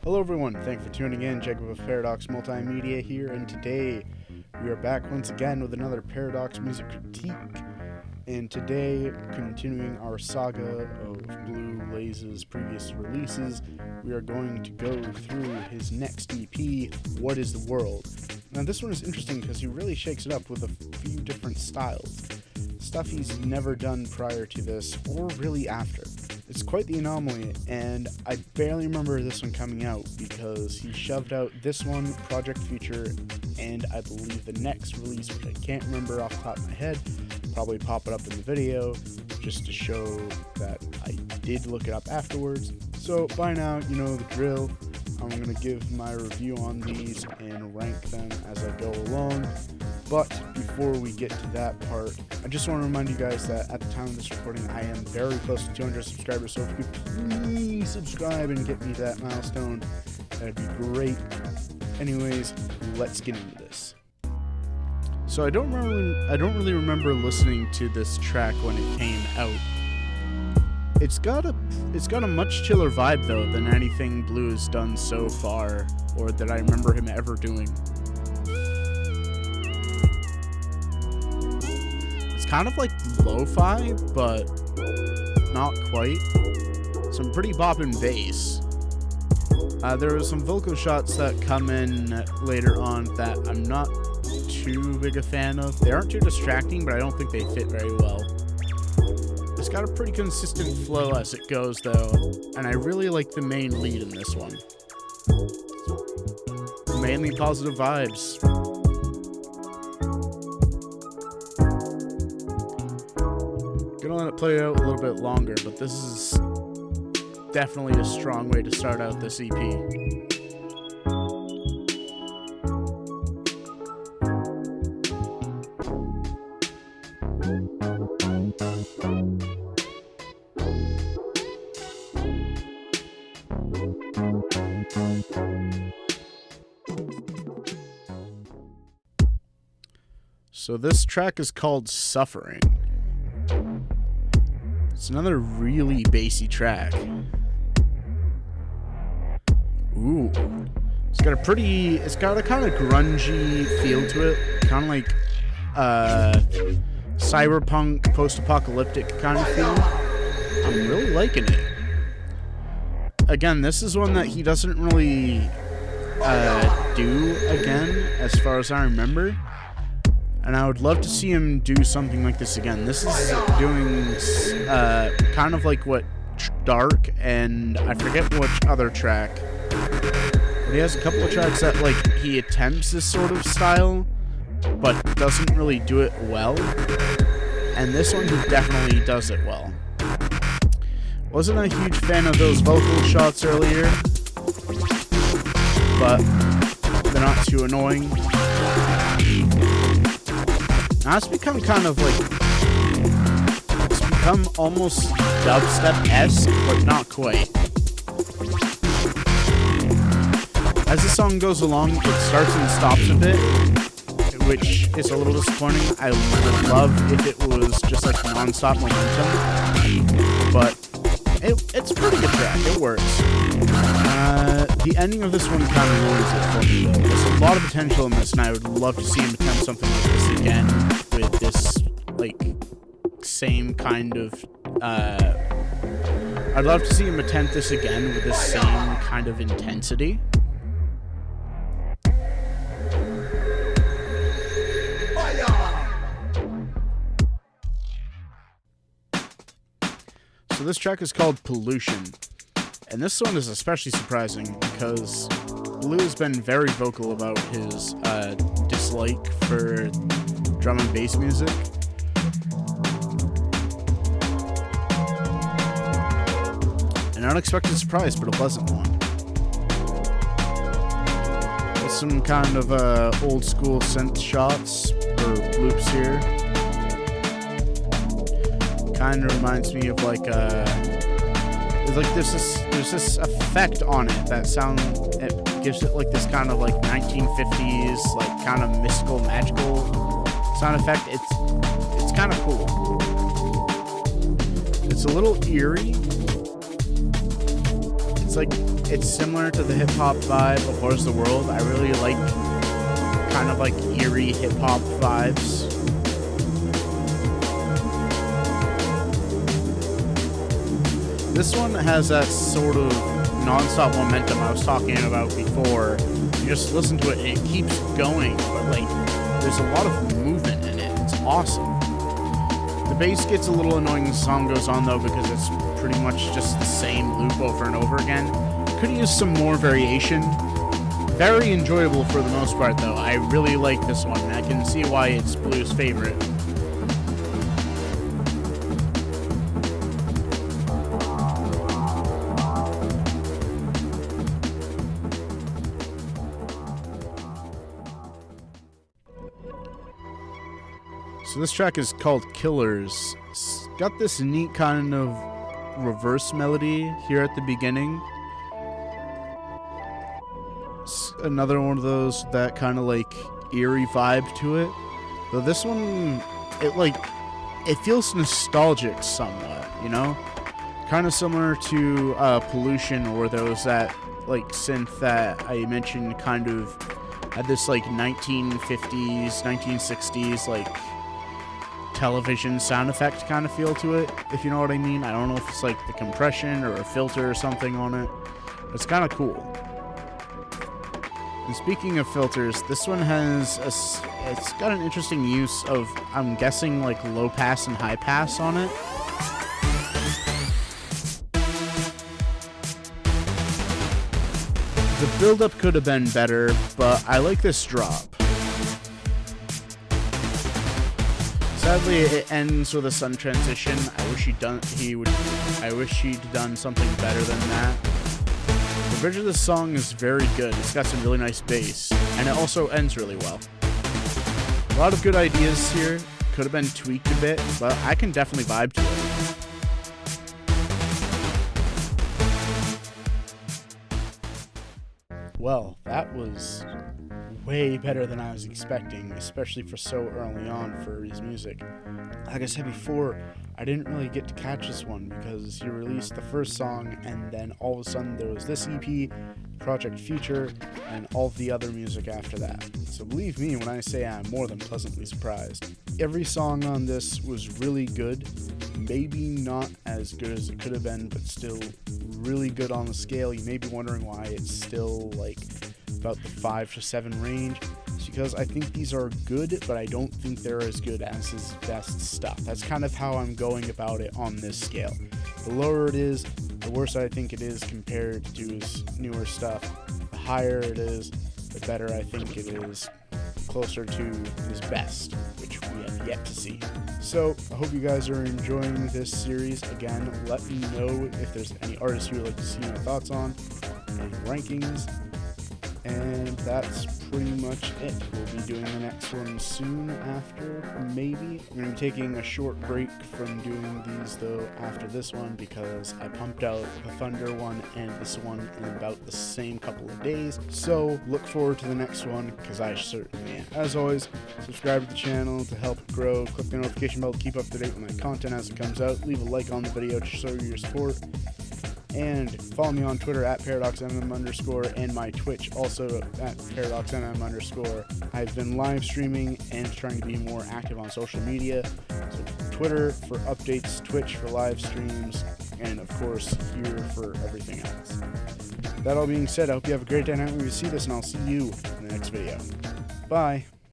Hello everyone, thanks for tuning in. Jacob of Paradox Multimedia here, and today we are back once again with another Paradox music critique. And today, continuing our saga of Blue Laze's previous releases, we are going to go through his next EP, What is the World? Now this one is interesting because he really shakes it up with a few different styles. Stuff he's never done prior to this, or really after. It's quite the anomaly, and I barely remember this one coming out because he shoved out this one, Project Future, and I believe the next release, which I can't remember off the top of my head. Probably pop it up in the video just to show that I did look it up afterwards. So by now, you know the drill. I'm going to give my review on these and rank them as I go along. But before we get to that part, I just want to remind you guys that at the time of this recording, I am very close to 200 subscribers. So if you could please subscribe and get me to that milestone, that'd be great. Anyways, let's get into this. So I don't really remember listening to this track when it came out. It's got a much chiller vibe though than anything Blue has done so far, or that I remember him ever doing. It's kind of like lo-fi, but not quite. Some pretty boppin' bass. There are some vocal shots that come in later on that I'm not too big a fan of. They aren't too distracting, but I don't think they fit very well. It's got a pretty consistent flow as it goes though, and I really like the main lead in this one. Mainly positive vibes. Gonna let it play out a little bit longer, but this is definitely a strong way to start out this EP. So this track is called Suffering. It's another really bassy track. Ooh. It's got a kind of grungy feel to it. Kind of like cyberpunk, post-apocalyptic kind of feel. I'm really liking it. Again, this is one that he doesn't really do again, as far as I remember. And I would love to see him do something like this again. This is doing kind of like what Dark and I forget which other track. But he has a couple of tracks that like he attempts this sort of style, but doesn't really do it well. And this one he definitely does it well. Wasn't a huge fan of those vocal shots earlier, but they're not too annoying. Now it's become kind of like, it's become almost dubstep-esque, but not quite. As the song goes along, it starts and stops a bit, which is a little disappointing. I would love if it was just like non-stop momentum, but it's a pretty good track, it works. The ending of this one kind of ruins it for me though. There's a lot of potential in this, and I would love to see him attempt something like this again with this, like, same kind of, I'd love to see him attempt this again with the same kind of intensity. So this track is called Pollution, and this one is especially surprising because Blue has been very vocal about his dislike for drum and bass music. An unexpected surprise, but a pleasant one. With some kind of old school synth shots or loops here. Kind of reminds me of like there's this effect on it that it gives it like this kind of like 1950s like kind of mystical, magical sound effect. It's kind of cool. It's a little eerie. It's it's similar to the hip hop vibe of Where's the World. I really like kind of like eerie hip hop vibes. This one has that sort of non-stop momentum I was talking about before. You just listen to it and it keeps going, but like there's a lot of movement in it. It's awesome. The bass gets a little annoying as the song goes on though, because it's pretty much just the same loop over and over again. Could use some more variation. Very enjoyable for the most part though. I really like this one. I can see why it's Blue's favorite. So this track is called Killers. It's got this neat kind of reverse melody here at the beginning. It's another one of those that kind of like eerie vibe to it. Though this one, it feels nostalgic somewhat, you know? Kind of similar to Pollution, or those that like synth that I mentioned kind of had this like 1950s, 1960s like television sound effect kind of feel to it, if you know what I mean. I don't know if it's like the compression or a filter or something on it. It's kind of cool. And speaking of filters, this one has it's got an interesting use of, I'm guessing, like low pass and high pass on it. The build-up could have been better, but I like this drop. Sadly, it ends with a sun transition. I wish he'd done something better than that. The bridge of this song is very good. It's got some really nice bass, and it also ends really well. A lot of good ideas here. Could have been tweaked a bit, but I can definitely vibe to it. Well, that was way better than I was expecting, especially for so early on for his music. Like I said before, I didn't really get to catch this one because he released the first song and then all of a sudden there was this EP, Project Future, and all the other music after that. So believe me when I say I'm more than pleasantly surprised. Every song on this was really good, maybe not as good as it could have been, but still really good on the scale. You may be wondering why it's still like about the 5 to 7 range. It's because I think these are good, but I don't think they're as good as his best stuff. That's kind of how I'm going about it on this scale. The lower it is, the worse I think it is compared to his newer stuff. The higher it is, the better I think it is, closer to his best, which we have yet to see. So I hope you guys are enjoying this series. Again, let me know if there's any artists you would like to see my thoughts on, any rankings, and that's pretty much it. We'll be doing the next one soon after, maybe. I'm going to be taking a short break from doing these, though, after this one, because I pumped out the Thunder one and this one in about the same couple of days. So look forward to the next one, because I certainly am. As always, subscribe to the channel to help it grow. Click the notification bell to keep up to date with my content as it comes out. Leave a like on the video to show your support. And follow me on Twitter at ParadoxMM_, and my Twitch also at ParadoxMM_. I've been live streaming and trying to be more active on social media. So Twitter for updates, Twitch for live streams, and of course here for everything else. That all being said, I hope you have a great day and night when you see this, and I'll see you in the next video. Bye.